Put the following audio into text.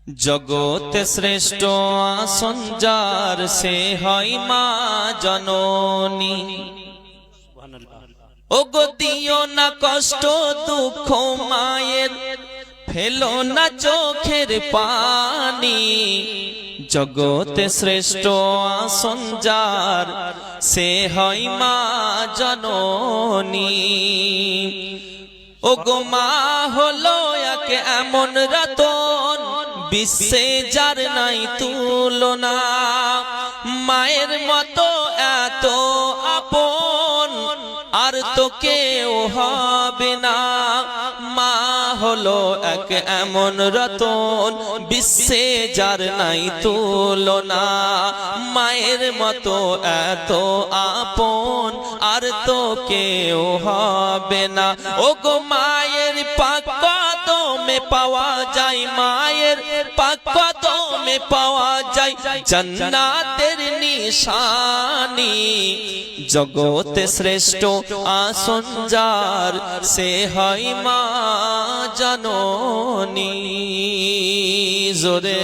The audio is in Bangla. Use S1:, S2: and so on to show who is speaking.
S1: জগতে শ্রেষ্ঠ আসন যার সে হয় মা জননী। ওগো দিও না কষ্ট দুঃখ মায়ের, ফেলো না চোখের পানি। জগতে শ্রেষ্ঠ আসন যার সে হয় মা জননী। ওগো মা হলো এক এমন রতন, বিশ্বে যার নাই তুলনা। মায়ের মতো এত আপন আর তো কেউ হবে না। মা হলো এক এমন রতন, বিশ্বে যার নাই তুলনা। মায়ের মতো এত আপন আর তো কেউ হবে না। ওগো মায়ের পাক কদমে পাওয়া যায়, মায়ের পাক কদমে পাওয়া যায় জান্নাতের নিশানি। জগতে শ্রেষ্ঠ আসন যার সে হয় মা জননী। জোরে